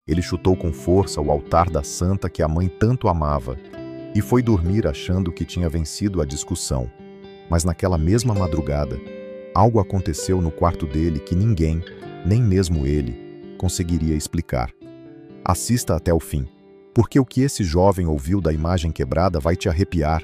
Ele chutou com força o altar da santa que a mãe tanto amava e foi dormir achando que tinha vencido a discussão. Mas naquela mesma madrugada, algo aconteceu no quarto dele que ninguém, nem mesmo ele, conseguiria explicar. Assista até o fim, porque o que esse jovem ouviu da imagem quebrada vai te arrepiar.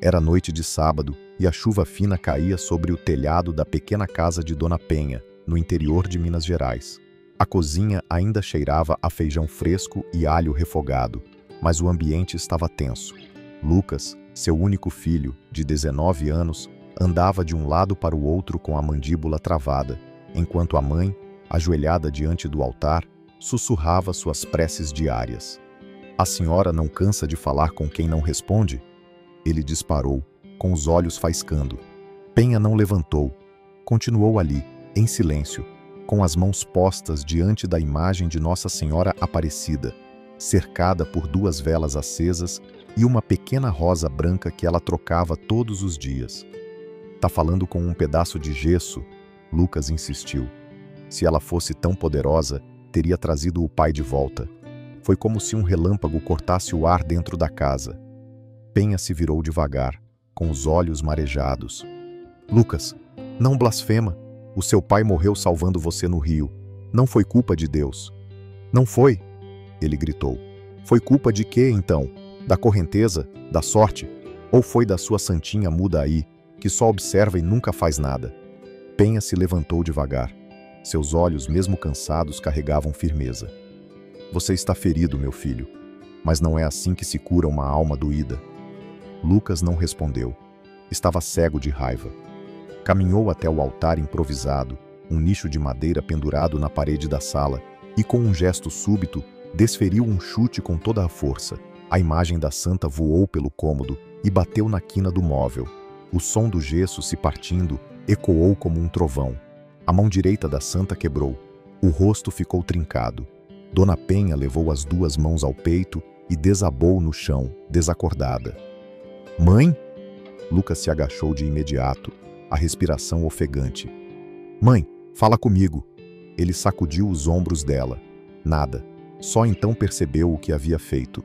Era noite de sábado e a chuva fina caía sobre o telhado da pequena casa de Dona Penha, no interior de Minas Gerais. A cozinha ainda cheirava a feijão fresco e alho refogado, mas o ambiente estava tenso. Lucas, seu único filho, de 19 anos, andava de um lado para o outro com a mandíbula travada, enquanto a mãe, ajoelhada diante do altar, sussurrava suas preces diárias. "A senhora não cansa de falar com quem não responde?" Ele disparou, com os olhos faiscando. Penha não levantou. Continuou ali, em silêncio, com as mãos postas diante da imagem de Nossa Senhora Aparecida, cercada por 2 velas acesas e uma pequena rosa branca que ela trocava todos os dias. "Tá falando com um pedaço de gesso?" Lucas insistiu. Se ela fosse tão poderosa, teria trazido o pai de volta. Foi como se um relâmpago cortasse o ar dentro da casa. Penha se virou devagar, com os olhos marejados. "Lucas, não blasfema. O seu pai morreu salvando você no rio. Não foi culpa de Deus." "Não foi?" ele gritou. "Foi culpa de quê, então? Da correnteza? Da sorte? Ou foi da sua santinha muda aí, que só observa e nunca faz nada?" Penha se levantou devagar. Seus olhos, mesmo cansados, carregavam firmeza. "Você está ferido, meu filho, mas não é assim que se cura uma alma doída." Lucas não respondeu. Estava cego de raiva. Caminhou até o altar improvisado, um nicho de madeira pendurado na parede da sala, e com um gesto súbito, desferiu um chute com toda a força. A imagem da santa voou pelo cômodo e bateu na quina do móvel. O som do gesso se partindo ecoou como um trovão. A mão direita da santa quebrou. O rosto ficou trincado. Dona Penha levou as 2 mãos ao peito e desabou no chão, desacordada. "Mãe?" Lucas se agachou de imediato, a respiração ofegante. "Mãe, fala comigo." Ele sacudiu os ombros dela. Nada. Só então percebeu o que havia feito.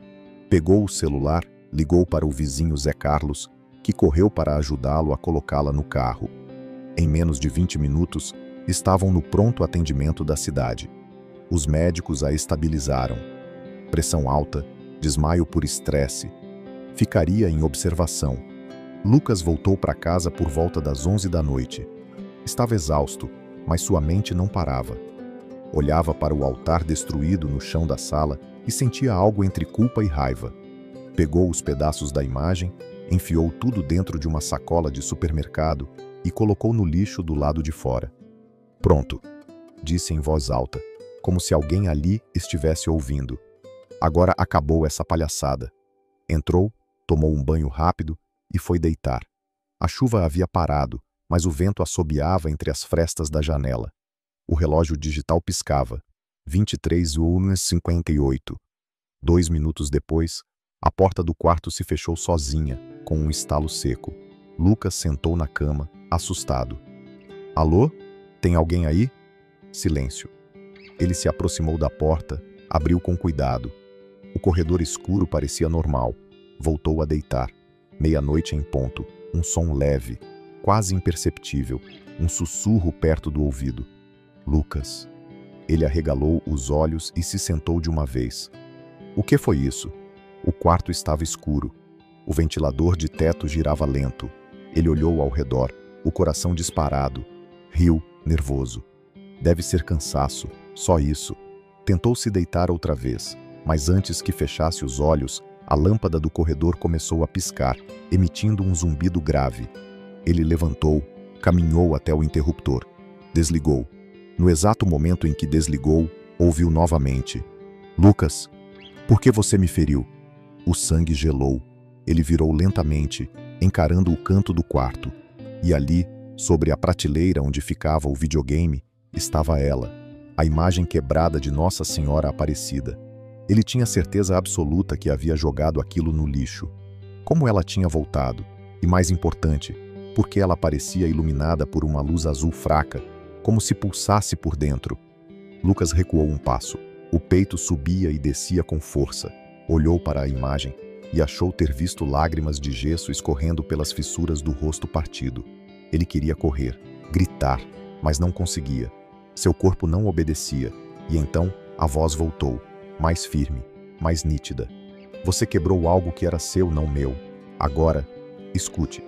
Pegou o celular, ligou para o vizinho Zé Carlos, que correu para ajudá-lo a colocá-la no carro. Em menos de 20 minutos, estavam no pronto atendimento da cidade. Os médicos a estabilizaram. Pressão alta, desmaio por estresse. Ficaria em observação. Lucas voltou para casa por volta das 11 da noite. Estava exausto, mas sua mente não parava. Olhava para o altar destruído no chão da sala e sentia algo entre culpa e raiva. Pegou os pedaços da imagem, enfiou tudo dentro de uma sacola de supermercado e colocou no lixo do lado de fora. "Pronto", disse em voz alta, como se alguém ali estivesse ouvindo. "Agora acabou essa palhaçada." Entrou, tomou um banho rápido e foi deitar. A chuva havia parado, mas o vento assobiava entre as frestas da janela. O relógio digital piscava. 23h58. 2 minutos depois, a porta do quarto se fechou sozinha, com um estalo seco. Lucas sentou na cama, assustado. "Alô? Tem alguém aí?" Silêncio. Ele se aproximou da porta, abriu com cuidado. O corredor escuro parecia normal. Voltou a deitar. 00:00 em ponto. Um som leve, quase imperceptível. Um sussurro perto do ouvido. "Lucas." Ele arregalou os olhos e se sentou de uma vez. O que foi isso? O quarto estava escuro. O ventilador de teto girava lento. Ele olhou ao redor, o coração disparado. Riu, nervoso. Deve ser cansaço, só isso. Tentou se deitar outra vez, mas antes que fechasse os olhos, a lâmpada do corredor começou a piscar, emitindo um zumbido grave. Ele levantou, caminhou até o interruptor. Desligou. No exato momento em que desligou, ouviu novamente. "Lucas, por que você me feriu?" O sangue gelou. Ele virou lentamente, encarando o canto do quarto. E ali, sobre a prateleira onde ficava o videogame, estava ela, a imagem quebrada de Nossa Senhora Aparecida. Ele tinha certeza absoluta que havia jogado aquilo no lixo. Como ela tinha voltado? E mais importante, porque ela parecia iluminada por uma luz azul fraca, como se pulsasse por dentro. Lucas recuou um passo. O peito subia e descia com força. Olhou para a imagem e achou ter visto lágrimas de gesso escorrendo pelas fissuras do rosto partido. Ele queria correr, gritar, mas não conseguia. Seu corpo não obedecia, e então a voz voltou, mais firme, mais nítida. Você quebrou algo que era seu, não meu. Agora, escute.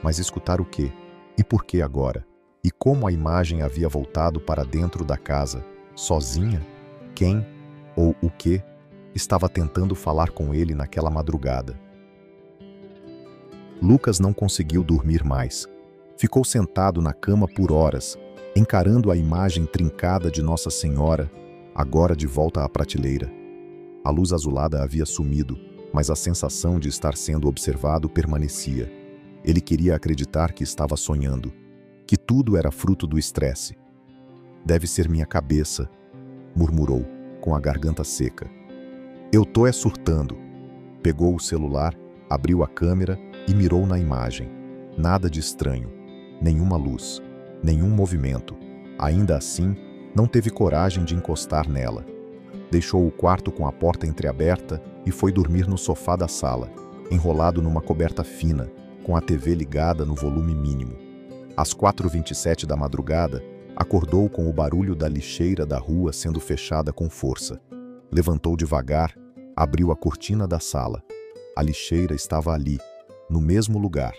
Mas escutar o quê? E por que agora? E como a imagem havia voltado para dentro da casa, sozinha? Quem, ou o que, estava tentando falar com ele naquela madrugada? Lucas não conseguiu dormir mais. Ficou sentado na cama por horas, encarando a imagem trincada de Nossa Senhora, agora de volta à prateleira. A luz azulada havia sumido, mas a sensação de estar sendo observado permanecia. Ele queria acreditar que estava sonhando, que tudo era fruto do estresse. Deve ser minha cabeça, murmurou, com a garganta seca. Eu tô surtando. Pegou o celular, abriu a câmera e mirou na imagem. Nada de estranho, nenhuma luz, nenhum movimento. Ainda assim, não teve coragem de encostar nela. Deixou o quarto com a porta entreaberta e foi dormir no sofá da sala, enrolado numa coberta fina, com a TV ligada no volume mínimo. Às 4h27 da madrugada, acordou com o barulho da lixeira da rua sendo fechada com força. Levantou devagar, abriu a cortina da sala. A lixeira estava ali, no mesmo lugar,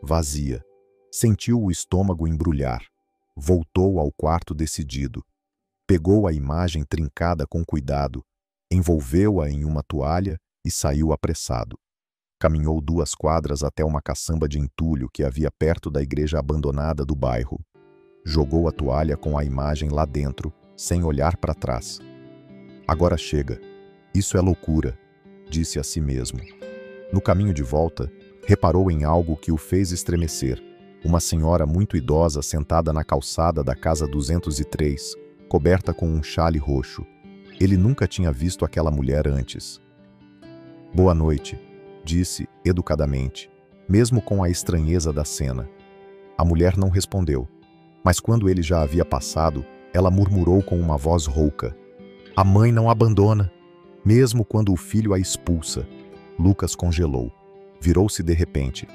vazia. Sentiu o estômago embrulhar. Voltou ao quarto decidido. Pegou a imagem trincada com cuidado, envolveu-a em uma toalha e saiu apressado. Caminhou 2 quadras até uma caçamba de entulho que havia perto da igreja abandonada do bairro. Jogou a toalha com a imagem lá dentro, sem olhar para trás. Agora chega. Isso é loucura, disse a si mesmo. No caminho de volta, reparou em algo que o fez estremecer. Uma senhora muito idosa sentada na calçada da casa 203, coberta com um xale roxo. Ele nunca tinha visto aquela mulher antes. Boa noite, disse educadamente, mesmo com a estranheza da cena. A mulher não respondeu, mas quando ele já havia passado, ela murmurou com uma voz rouca. A mãe não abandona, mesmo quando o filho a expulsa. Lucas congelou. Virou-se de repente.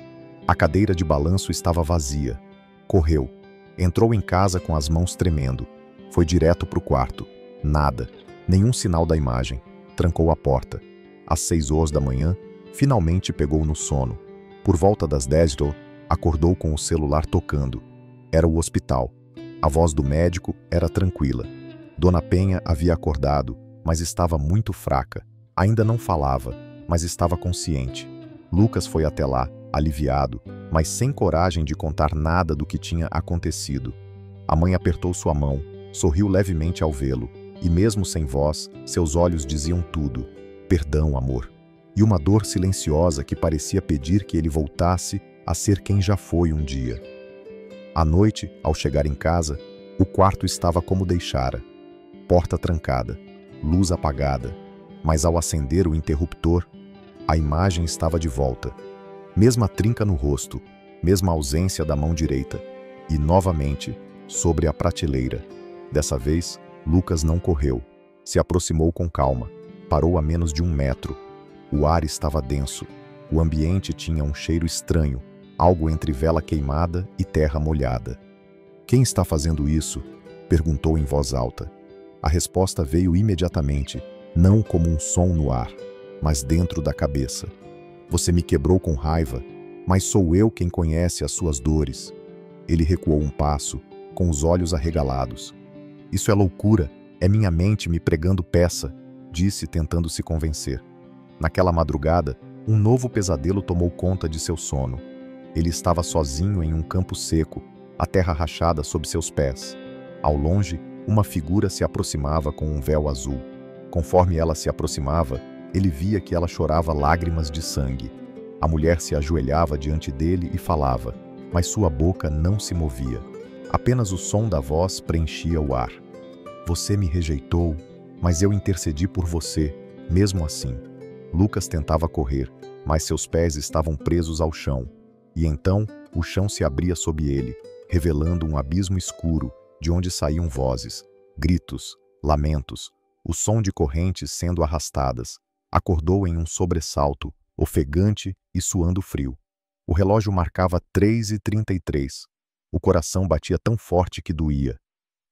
A cadeira de balanço estava vazia. Correu. Entrou em casa com as mãos tremendo. Foi direto para o quarto. Nada. Nenhum sinal da imagem. Trancou a porta. Às 6h da manhã, finalmente pegou no sono. Por volta das 10h, acordou com o celular tocando. Era o hospital. A voz do médico era tranquila. Dona Penha havia acordado, mas estava muito fraca. Ainda não falava, mas estava consciente. Lucas foi até lá, aliviado, mas sem coragem de contar nada do que tinha acontecido. A mãe apertou sua mão, sorriu levemente ao vê-lo, e mesmo sem voz, seus olhos diziam tudo. Perdão, amor. E uma dor silenciosa que parecia pedir que ele voltasse a ser quem já foi um dia. À noite, ao chegar em casa, o quarto estava como deixara. Porta trancada, luz apagada, mas ao acender o interruptor, a imagem estava de volta. Mesma trinca no rosto, mesma ausência da mão direita. E, novamente, sobre a prateleira. Dessa vez, Lucas não correu. Se aproximou com calma. Parou a menos de 1 metro. O ar estava denso. O ambiente tinha um cheiro estranho, algo entre vela queimada e terra molhada. Quem está fazendo isso? Perguntou em voz alta. A resposta veio imediatamente, não como um som no ar, mas dentro da cabeça. Você me quebrou com raiva, mas sou eu quem conhece as suas dores. Ele recuou um passo, com os olhos arregalados. Isso é loucura, é minha mente me pregando peça, disse tentando se convencer. Naquela madrugada, um novo pesadelo tomou conta de seu sono. Ele estava sozinho em um campo seco, a terra rachada sob seus pés. Ao longe, uma figura se aproximava com um véu azul. Conforme ela se aproximava, ele via que ela chorava lágrimas de sangue. A mulher se ajoelhava diante dele e falava, mas sua boca não se movia. Apenas o som da voz preenchia o ar. Você me rejeitou, mas eu intercedi por você, mesmo assim. Lucas tentava correr, mas seus pés estavam presos ao chão. E então, o chão se abria sob ele, revelando um abismo escuro, de onde saíam vozes, gritos, lamentos. o som de correntes sendo arrastadas, acordou em um sobressalto, ofegante e suando frio. O relógio marcava 3h33. O coração batia tão forte que doía.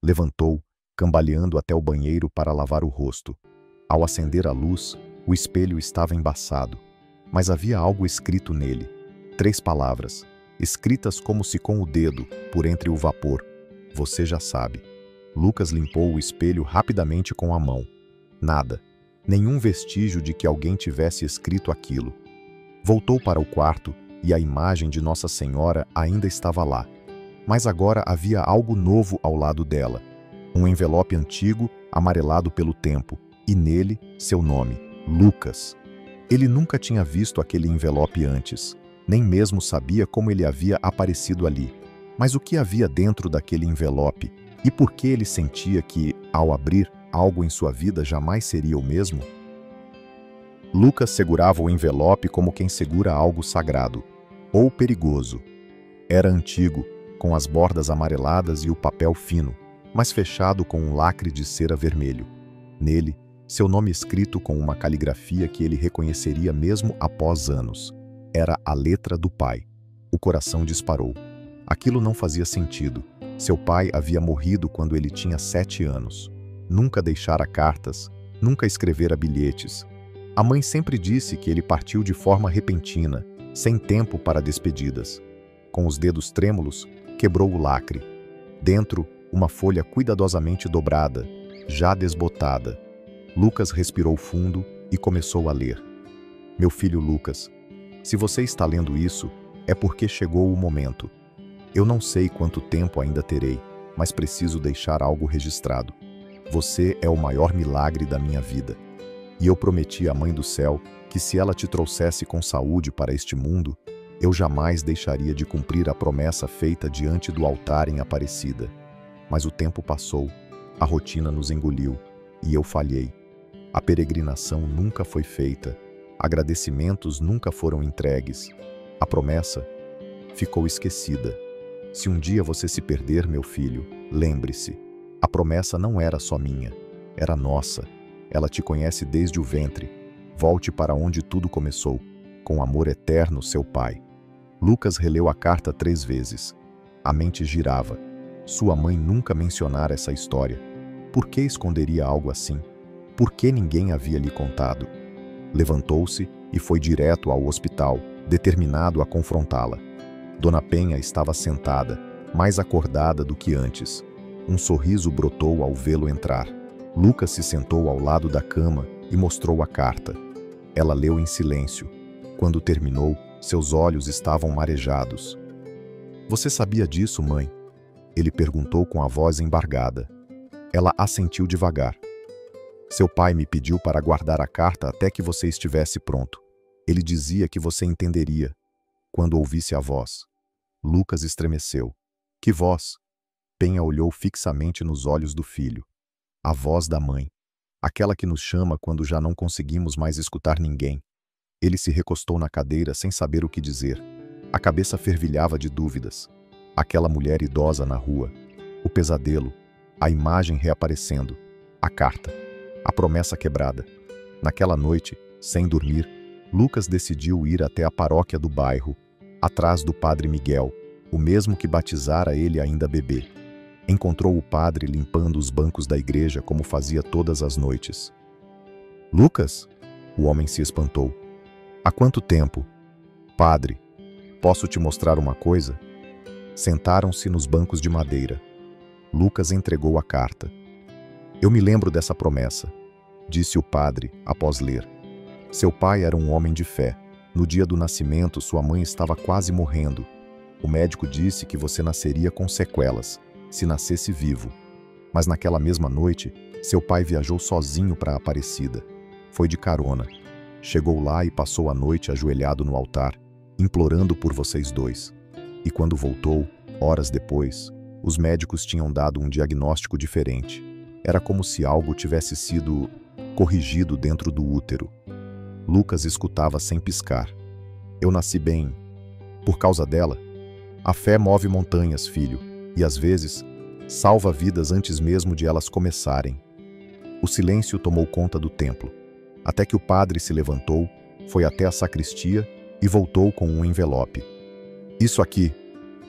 Levantou, cambaleando até o banheiro para lavar o rosto. Ao acender a luz, o espelho estava embaçado, mas havia algo escrito nele. 3 palavras, escritas como se com o dedo, por entre o vapor. Você já sabe. Lucas limpou o espelho rapidamente com a mão. Nada. Nenhum vestígio de que alguém tivesse escrito aquilo. Voltou para o quarto e a imagem de Nossa Senhora ainda estava lá. Mas agora havia algo novo ao lado dela. Um envelope antigo, amarelado pelo tempo, e nele, seu nome, Lucas. Ele nunca tinha visto aquele envelope antes, nem mesmo sabia como ele havia aparecido ali. Mas o que havia dentro daquele envelope? E por que ele sentia que, ao abrir, algo em sua vida jamais seria o mesmo? Lucas segurava o envelope como quem segura algo sagrado, ou perigoso. Era antigo, com as bordas amareladas e o papel fino, mas fechado com um lacre de cera vermelho. Nele, seu nome escrito com uma caligrafia que ele reconheceria mesmo após anos. Era a letra do pai. O coração disparou. Aquilo não fazia sentido. Seu pai havia morrido quando ele tinha 7 anos. Nunca deixara cartas, nunca escrevera bilhetes. A mãe sempre disse que ele partiu de forma repentina, sem tempo para despedidas. Com os dedos trêmulos, quebrou o lacre. Dentro, uma folha cuidadosamente dobrada, já desbotada. Lucas respirou fundo e começou a ler. Meu filho Lucas, se você está lendo isso, é porque chegou o momento. Eu não sei quanto tempo ainda terei, mas preciso deixar algo registrado. Você é o maior milagre da minha vida. E eu prometi à Mãe do Céu que se ela te trouxesse com saúde para este mundo, eu jamais deixaria de cumprir a promessa feita diante do altar em Aparecida. Mas o tempo passou, a rotina nos engoliu, e eu falhei. A peregrinação nunca foi feita, agradecimentos nunca foram entregues. A promessa ficou esquecida. Se um dia você se perder, meu filho, lembre-se, a promessa não era só minha, era nossa. Ela te conhece desde o ventre. Volte para onde tudo começou, com amor eterno, seu pai. Lucas releu a carta 3 vezes. A mente girava. Sua mãe nunca mencionara essa história. Por que esconderia algo assim? Por que ninguém havia lhe contado? Levantou-se e foi direto ao hospital, determinado a confrontá-la. Dona Penha estava sentada, mais acordada do que antes. Um sorriso brotou ao vê-lo entrar. Lucas se sentou ao lado da cama e mostrou a carta. Ela leu em silêncio. Quando terminou, seus olhos estavam marejados. Você sabia disso, mãe? Ele perguntou com a voz embargada. Ela assentiu devagar. Seu pai me pediu para guardar a carta até que você estivesse pronto. Ele dizia que você entenderia quando ouvisse a voz. Lucas estremeceu. Que voz? Penha olhou fixamente nos olhos do filho. A voz da mãe. Aquela que nos chama quando já não conseguimos mais escutar ninguém. Ele se recostou na cadeira sem saber o que dizer. A cabeça fervilhava de dúvidas. Aquela mulher idosa na rua. O pesadelo. A imagem reaparecendo. A carta. A promessa quebrada. Naquela noite, sem dormir, Lucas decidiu ir até a paróquia do bairro, atrás do padre Miguel, o mesmo que batizara ele ainda bebê. Encontrou o padre limpando os bancos da igreja como fazia todas as noites. Lucas? O homem se espantou. Há quanto tempo? Padre, posso te mostrar uma coisa? Sentaram-se nos bancos de madeira. Lucas entregou a carta. Eu me lembro dessa promessa, disse o padre após ler. Seu pai era um homem de fé. No dia do nascimento, sua mãe estava quase morrendo. O médico disse que você nasceria com sequelas, se nascesse vivo. Mas naquela mesma noite, seu pai viajou sozinho para Aparecida. Foi de carona. Chegou lá e passou a noite ajoelhado no altar, implorando por vocês dois. E quando voltou, horas depois, os médicos tinham dado um diagnóstico diferente. Era como se algo tivesse sido corrigido dentro do útero. Lucas escutava sem piscar. Eu nasci bem. Por causa dela? A fé move montanhas, filho, e às vezes salva vidas antes mesmo de elas começarem. O silêncio tomou conta do templo, até que o padre se levantou, foi até a sacristia e voltou com um envelope. Isso aqui,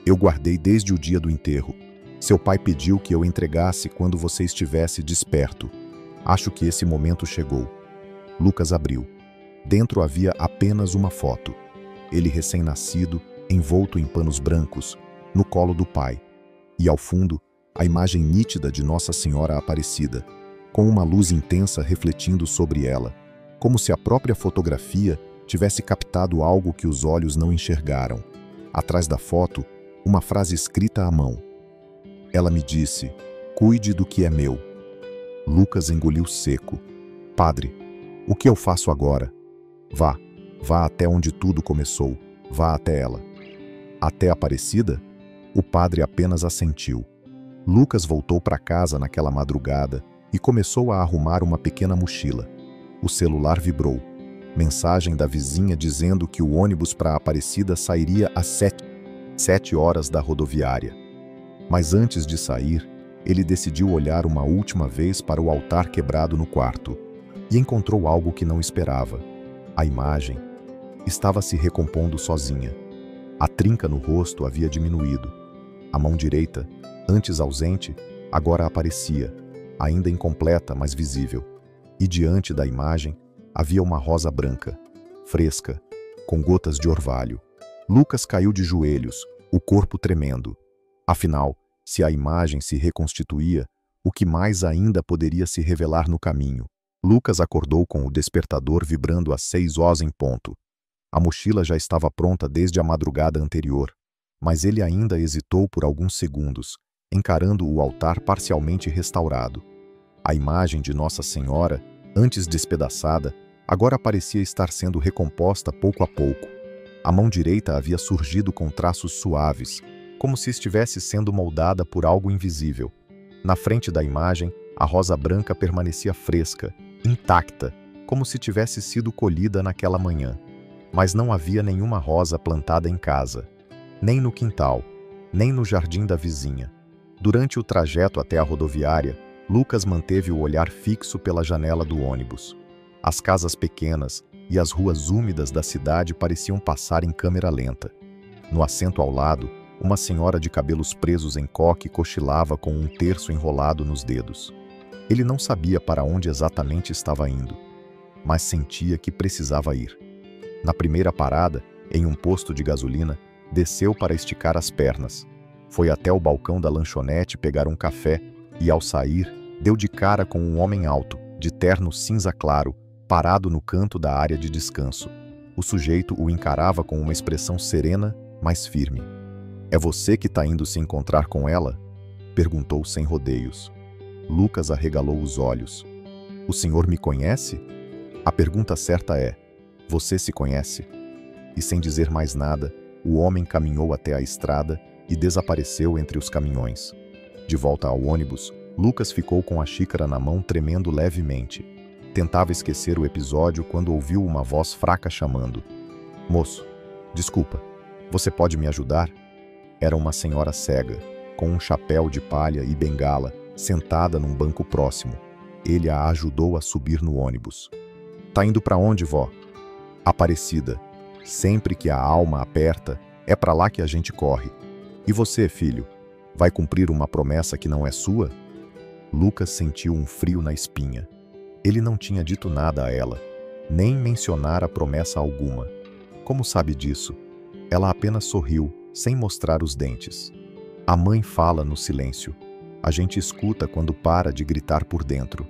eu guardei desde o dia do enterro. Seu pai pediu que eu entregasse quando você estivesse desperto. Acho que esse momento chegou. Lucas abriu. Dentro havia apenas uma foto. Ele recém-nascido, envolto em panos brancos, no colo do pai. E ao fundo, a imagem nítida de Nossa Senhora Aparecida, com uma luz intensa refletindo sobre ela, como se a própria fotografia tivesse captado algo que os olhos não enxergaram. Atrás da foto, uma frase escrita à mão. Ela me disse: "Cuide do que é meu." Lucas engoliu seco. "Padre, o que eu faço agora?" Vá até onde tudo começou. Vá até ela." "Até Aparecida?" O padre apenas assentiu. Lucas voltou para casa naquela madrugada e começou a arrumar uma pequena mochila. O celular vibrou. Mensagem da vizinha dizendo que o ônibus para Aparecida sairia às 7 horas da rodoviária. Mas antes de sair, ele decidiu olhar uma última vez para o altar quebrado no quarto e encontrou algo que não esperava. A imagem estava se recompondo sozinha. A trinca no rosto havia diminuído. A mão direita, antes ausente, agora aparecia, ainda incompleta, mas visível. E diante da imagem havia uma rosa branca, fresca, com gotas de orvalho. Lucas caiu de joelhos, o corpo tremendo. Afinal, se a imagem se reconstituía, o que mais ainda poderia se revelar no caminho? Lucas acordou com o despertador vibrando às 6 horas em ponto. A mochila já estava pronta desde a madrugada anterior, mas ele ainda hesitou por alguns segundos, encarando o altar parcialmente restaurado. A imagem de Nossa Senhora, antes despedaçada, agora parecia estar sendo recomposta pouco a pouco. A mão direita havia surgido com traços suaves, como se estivesse sendo moldada por algo invisível. Na frente da imagem, a rosa branca permanecia fresca, intacta, como se tivesse sido colhida naquela manhã. Mas não havia nenhuma rosa plantada em casa, nem no quintal, nem no jardim da vizinha. Durante o trajeto até a rodoviária, Lucas manteve o olhar fixo pela janela do ônibus. As casas pequenas e as ruas úmidas da cidade pareciam passar em câmera lenta. No assento ao lado, uma senhora de cabelos presos em coque cochilava com um terço enrolado nos dedos. Ele não sabia para onde exatamente estava indo, mas sentia que precisava ir. Na primeira parada, em um posto de gasolina, desceu para esticar as pernas. Foi até o balcão da lanchonete pegar um café e, ao sair, deu de cara com um homem alto, de terno cinza claro, parado no canto da área de descanso. O sujeito o encarava com uma expressão serena, mas firme. "É você que está indo se encontrar com ela?" perguntou sem rodeios. Lucas arregalou os olhos. "O senhor me conhece?" A pergunta certa é: "Você se conhece?" E sem dizer mais nada, o homem caminhou até a estrada e desapareceu entre os caminhões. De volta ao ônibus, Lucas ficou com a xícara na mão tremendo levemente. Tentava esquecer o episódio quando ouviu uma voz fraca chamando: "Moço, desculpa, você pode me ajudar?" Era uma senhora cega, com um chapéu de palha e bengala, sentada num banco próximo. Ele a ajudou a subir no ônibus. "Tá indo para onde, vó?" "Aparecida. Sempre que a alma aperta, é para lá que a gente corre. E você, filho, vai cumprir uma promessa que não é sua?" Lucas sentiu um frio na espinha. Ele não tinha dito nada a ela, nem mencionara promessa alguma. Como sabe disso? Ela apenas sorriu, sem mostrar os dentes. A mãe fala no silêncio. A gente escuta quando para de gritar por dentro.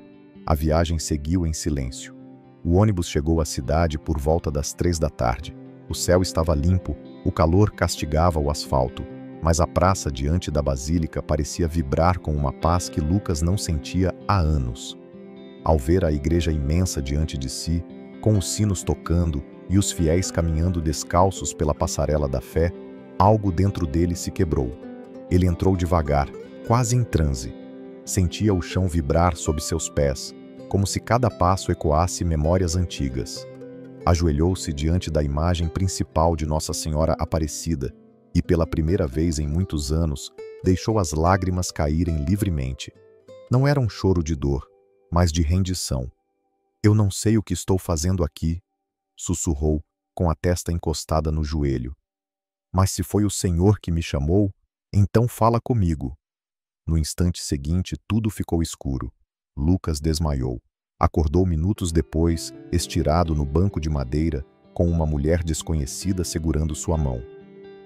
A viagem seguiu em silêncio. O ônibus chegou à cidade por volta das 3 da tarde. O céu estava limpo, o calor castigava o asfalto, mas a praça diante da basílica parecia vibrar com uma paz que Lucas não sentia há anos. Ao ver a igreja imensa diante de si, com os sinos tocando e os fiéis caminhando descalços pela passarela da fé, algo dentro dele se quebrou. Ele entrou devagar, quase em transe. Sentia o chão vibrar sob seus pés, como se cada passo ecoasse memórias antigas. Ajoelhou-se diante da imagem principal de Nossa Senhora Aparecida e, pela primeira vez em muitos anos, deixou as lágrimas caírem livremente. Não era um choro de dor, mas de rendição. Eu não sei o que estou fazendo aqui, sussurrou, com a testa encostada no joelho. Mas se foi o Senhor que me chamou, então fala comigo. No instante seguinte, tudo ficou escuro. Lucas desmaiou. Acordou minutos depois, estirado no banco de madeira, com uma mulher desconhecida segurando sua mão.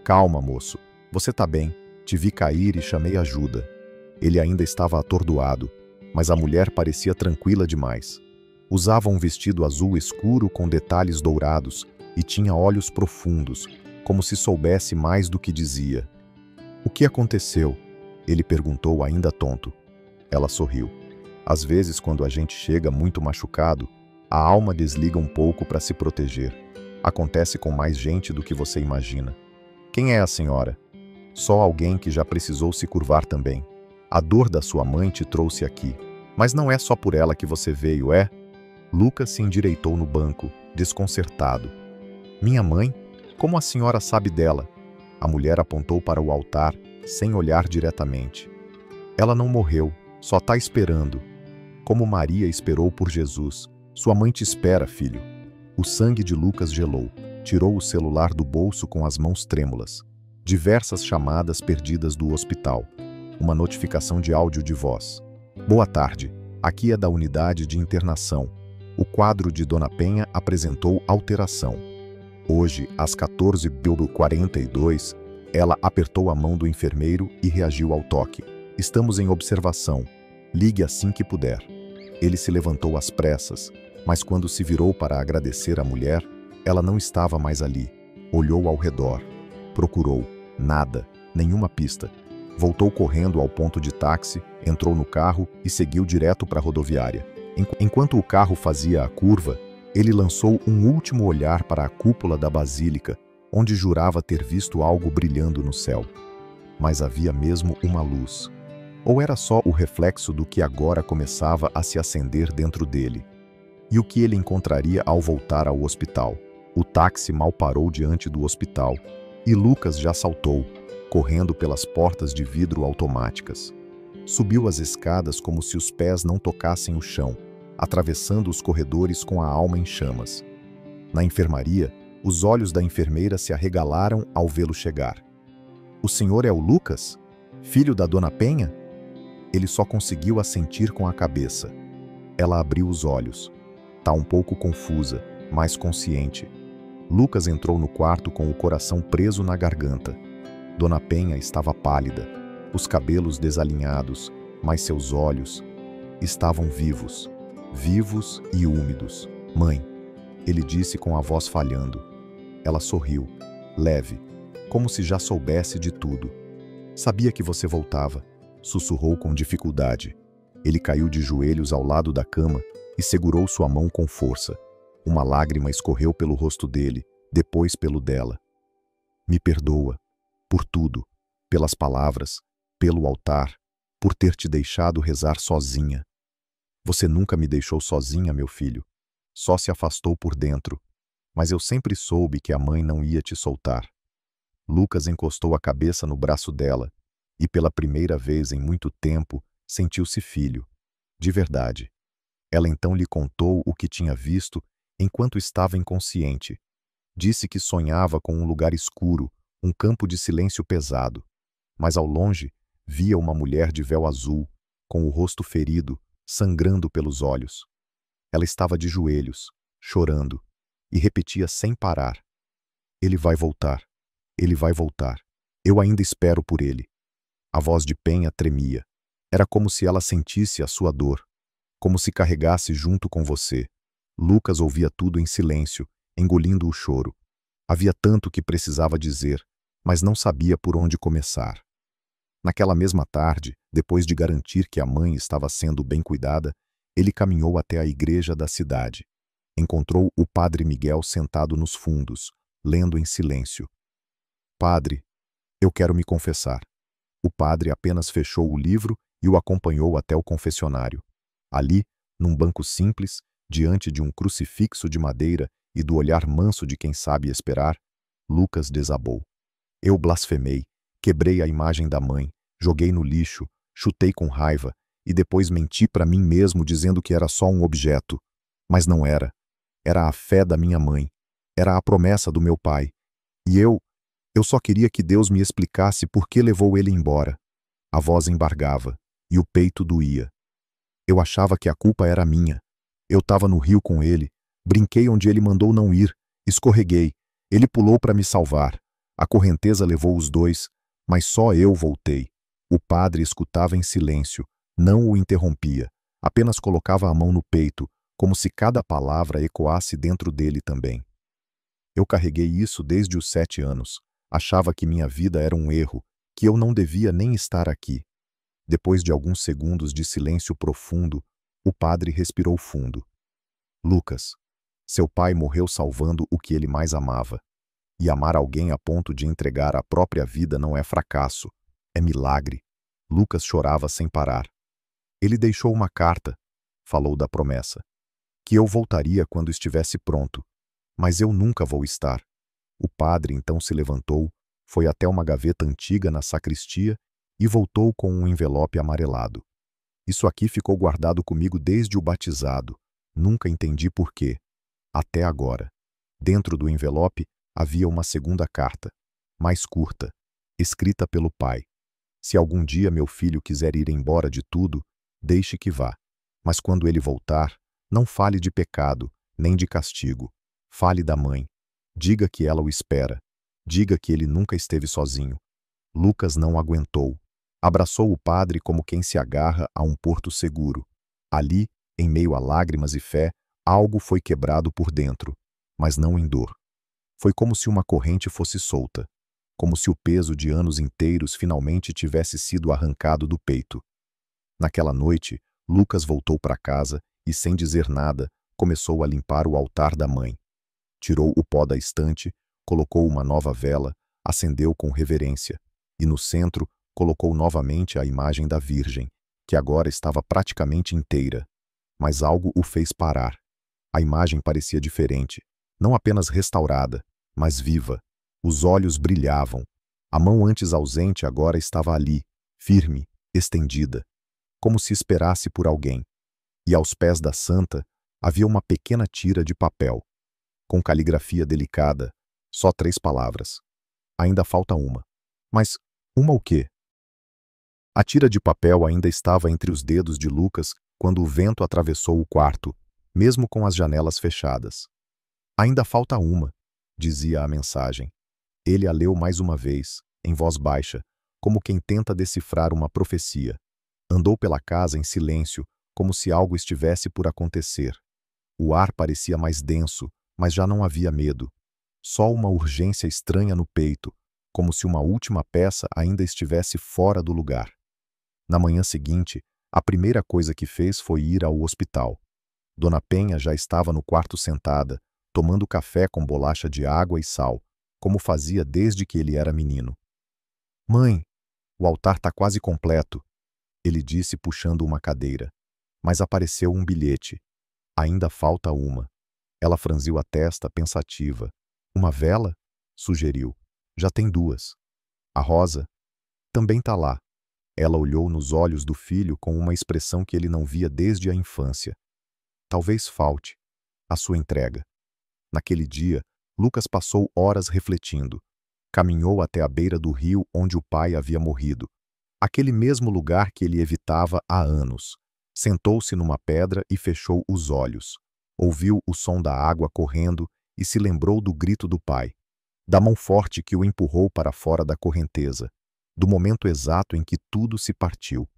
Calma, moço. Você tá bem. Te vi cair e chamei ajuda. Ele ainda estava atordoado, mas a mulher parecia tranquila demais. Usava um vestido azul escuro com detalhes dourados e tinha olhos profundos, como se soubesse mais do que dizia. O que aconteceu? Ele perguntou ainda tonto. Ela sorriu. Às vezes, quando a gente chega muito machucado, a alma desliga um pouco para se proteger. Acontece com mais gente do que você imagina. Quem é a senhora? Só alguém que já precisou se curvar também. A dor da sua mãe te trouxe aqui. Mas não é só por ela que você veio, é? Lucas se endireitou no banco, desconcertado. Minha mãe? Como a senhora sabe dela? A mulher apontou para o altar, sem olhar diretamente. Ela não morreu, só está esperando. Como Maria esperou por Jesus. Sua mãe te espera, filho. O sangue de Lucas gelou. Tirou o celular do bolso com as mãos trêmulas. Diversas chamadas perdidas do hospital. Uma notificação de áudio de voz. Boa tarde. Aqui é da unidade de internação. O quadro de Dona Penha apresentou alteração. Hoje, às 14h42, ela apertou a mão do enfermeiro e reagiu ao toque. Estamos em observação. Ligue assim que puder. Ele se levantou às pressas, mas quando se virou para agradecer à mulher, ela não estava mais ali. Olhou ao redor. Procurou. Nada. Nenhuma pista. Voltou correndo ao ponto de táxi, entrou no carro e seguiu direto para a rodoviária. Enquanto o carro fazia a curva, ele lançou um último olhar para a cúpula da basílica, onde jurava ter visto algo brilhando no céu. Mas havia mesmo uma luz. Ou era só o reflexo do que agora começava a se acender dentro dele? E o que ele encontraria ao voltar ao hospital? O táxi mal parou diante do hospital, e Lucas já saltou, correndo pelas portas de vidro automáticas. Subiu as escadas como se os pés não tocassem o chão, atravessando os corredores com a alma em chamas. Na enfermaria, os olhos da enfermeira se arregalaram ao vê-lo chegar. O senhor é o Lucas? Filho da Dona Penha? Ele só conseguiu assentir com a cabeça. Ela abriu os olhos. Tá um pouco confusa, mas consciente. Lucas entrou no quarto com o coração preso na garganta. Dona Penha estava pálida, os cabelos desalinhados, mas seus olhos estavam vivos. Vivos e úmidos. Mãe, ele disse com a voz falhando. Ela sorriu, leve, como se já soubesse de tudo. Sabia que você voltava, sussurrou com dificuldade. Ele caiu de joelhos ao lado da cama e segurou sua mão com força. Uma lágrima escorreu pelo rosto dele, depois pelo dela. Me perdoa, por tudo, pelas palavras, pelo altar, por ter te deixado rezar sozinha. Você nunca me deixou sozinha, meu filho. Só se afastou por dentro. Mas eu sempre soube que a mãe não ia te soltar. Lucas encostou a cabeça no braço dela e, pela primeira vez em muito tempo, sentiu-se filho. De verdade. Ela então lhe contou o que tinha visto enquanto estava inconsciente. Disse que sonhava com um lugar escuro, um campo de silêncio pesado. Mas ao longe, via uma mulher de véu azul, com o rosto ferido, sangrando pelos olhos. Ela estava de joelhos, chorando, e repetia sem parar. Ele vai voltar. Ele vai voltar. Eu ainda espero por ele. A voz de Penha tremia. Era como se ela sentisse a sua dor, como se carregasse junto com você. Lucas ouvia tudo em silêncio, engolindo o choro. Havia tanto que precisava dizer, mas não sabia por onde começar. Naquela mesma tarde, depois de garantir que a mãe estava sendo bem cuidada, ele caminhou até a igreja da cidade. Encontrou o padre Miguel sentado nos fundos, lendo em silêncio. Padre, eu quero me confessar. O padre apenas fechou o livro e o acompanhou até o confessionário. Ali, num banco simples, diante de um crucifixo de madeira e do olhar manso de quem sabe esperar, Lucas desabou. Eu blasfemei, quebrei a imagem da mãe, joguei no lixo, chutei com raiva e depois menti para mim mesmo dizendo que era só um objeto. Mas não era. Era a fé da minha mãe. Era a promessa do meu pai. E eu só queria que Deus me explicasse por que levou ele embora. A voz embargava, e o peito doía. Eu achava que a culpa era minha. Eu estava no rio com ele, brinquei onde ele mandou não ir, escorreguei. Ele pulou para me salvar. A correnteza levou os dois, mas só eu voltei. O padre escutava em silêncio, não o interrompia, apenas colocava a mão no peito, como se cada palavra ecoasse dentro dele também. Eu carreguei isso desde os 7 anos. Achava que minha vida era um erro, que eu não devia nem estar aqui. Depois de alguns segundos de silêncio profundo, o padre respirou fundo. Lucas, seu pai morreu salvando o que ele mais amava. E amar alguém a ponto de entregar a própria vida não é fracasso, é milagre. Lucas chorava sem parar. Ele deixou uma carta, falou da promessa, que eu voltaria quando estivesse pronto, mas eu nunca vou estar. O padre então se levantou, foi até uma gaveta antiga na sacristia e voltou com um envelope amarelado. Isso aqui ficou guardado comigo desde o batizado. Nunca entendi por quê. Até agora. Dentro do envelope havia uma segunda carta, mais curta, escrita pelo pai. Se algum dia meu filho quiser ir embora de tudo, deixe que vá. Mas quando ele voltar, não fale de pecado, nem de castigo. Fale da mãe. Diga que ela o espera. Diga que ele nunca esteve sozinho. Lucas não aguentou. Abraçou o padre como quem se agarra a um porto seguro. Ali, em meio a lágrimas e fé, algo foi quebrado por dentro, mas não em dor. Foi como se uma corrente fosse solta, como se o peso de anos inteiros finalmente tivesse sido arrancado do peito. Naquela noite, Lucas voltou para casa e, sem dizer nada, começou a limpar o altar da mãe. Tirou o pó da estante, colocou uma nova vela, acendeu com reverência, e no centro colocou novamente a imagem da Virgem, que agora estava praticamente inteira. Mas algo o fez parar. A imagem parecia diferente, não apenas restaurada, mas viva. Os olhos brilhavam. A mão antes ausente agora estava ali, firme, estendida, como se esperasse por alguém. E aos pés da santa havia uma pequena tira de papel, com caligrafia delicada, só 3 palavras. Ainda falta uma. Mas uma o quê? A tira de papel ainda estava entre os dedos de Lucas quando o vento atravessou o quarto, mesmo com as janelas fechadas. Ainda falta uma, dizia a mensagem. Ele a leu mais uma vez, em voz baixa, como quem tenta decifrar uma profecia. Andou pela casa em silêncio, como se algo estivesse por acontecer. O ar parecia mais denso, mas já não havia medo. Só uma urgência estranha no peito, como se uma última peça ainda estivesse fora do lugar. Na manhã seguinte, a primeira coisa que fez foi ir ao hospital. Dona Penha já estava no quarto sentada, tomando café com bolacha de água e sal, como fazia desde que ele era menino. Mãe, o altar está quase completo, ele disse puxando uma cadeira. Mas apareceu um bilhete. Ainda falta uma. Ela franziu a testa, pensativa. Uma vela? Sugeriu. Já tem 2. A rosa? Também está lá. Ela olhou nos olhos do filho com uma expressão que ele não via desde a infância. Talvez falte a sua entrega. Naquele dia, Lucas passou horas refletindo. Caminhou até a beira do rio onde o pai havia morrido. Aquele mesmo lugar que ele evitava há anos. Sentou-se numa pedra e fechou os olhos. Ouviu o som da água correndo e se lembrou do grito do pai, da mão forte que o empurrou para fora da correnteza, do momento exato em que tudo se partiu.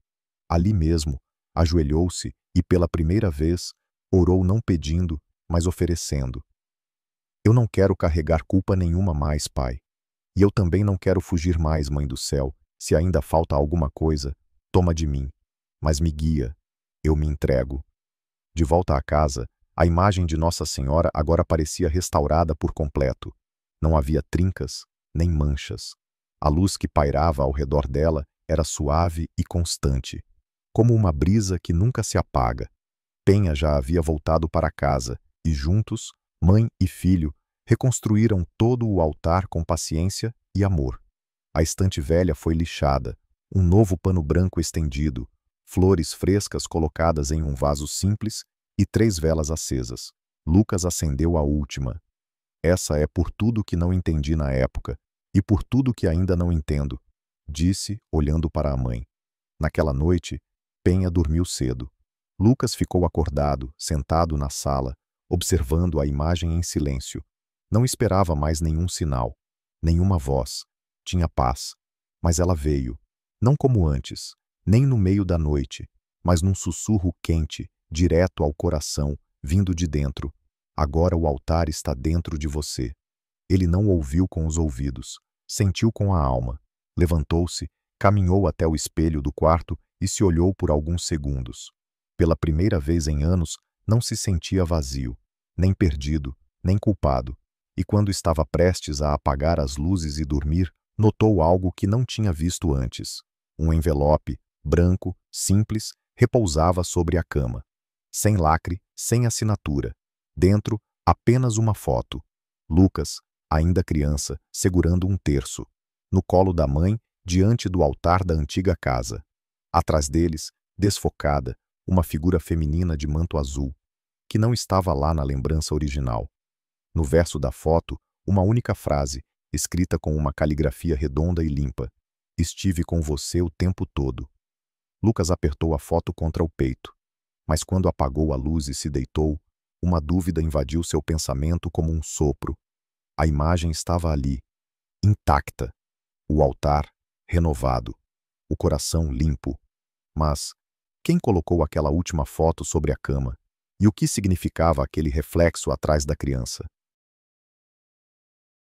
Ali mesmo, ajoelhou-se e, pela primeira vez, orou não pedindo, mas oferecendo. Eu não quero carregar culpa nenhuma mais, pai. E eu também não quero fugir mais, Mãe do Céu. Se ainda falta alguma coisa, toma de mim. Mas me guia. Eu me entrego. De volta à casa, a imagem de Nossa Senhora agora parecia restaurada por completo. Não havia trincas, nem manchas. A luz que pairava ao redor dela era suave e constante, como uma brisa que nunca se apaga. Penha já havia voltado para casa e juntos, mãe e filho, reconstruíram todo o altar com paciência e amor. A estante velha foi lixada, um novo pano branco estendido, flores frescas colocadas em um vaso simples e 3 velas acesas. Lucas acendeu a última. Essa é por tudo que não entendi na época, e por tudo que ainda não entendo, disse, olhando para a mãe. Naquela noite, Penha dormiu cedo. Lucas ficou acordado, sentado na sala, observando a imagem em silêncio. Não esperava mais nenhum sinal, nenhuma voz. Tinha paz, mas ela veio, não como antes, nem no meio da noite, mas num sussurro quente, direto ao coração, vindo de dentro. Agora o altar está dentro de você. Ele não ouviu com os ouvidos, sentiu com a alma. Levantou-se, caminhou até o espelho do quarto e se olhou por alguns segundos. Pela primeira vez em anos, não se sentia vazio, nem perdido, nem culpado. E quando estava prestes a apagar as luzes e dormir, notou algo que não tinha visto antes. Um envelope, branco, simples, repousava sobre a cama. Sem lacre, sem assinatura. Dentro, apenas uma foto. Lucas, ainda criança, segurando um terço. No colo da mãe, diante do altar da antiga casa. Atrás deles, desfocada, uma figura feminina de manto azul, que não estava lá na lembrança original. No verso da foto, uma única frase, escrita com uma caligrafia redonda e limpa. Estive com você o tempo todo. Lucas apertou a foto contra o peito. Mas quando apagou a luz e se deitou, uma dúvida invadiu seu pensamento como um sopro. A imagem estava ali, intacta. O altar, renovado. O coração limpo. Mas quem colocou aquela última foto sobre a cama? E o que significava aquele reflexo atrás da criança?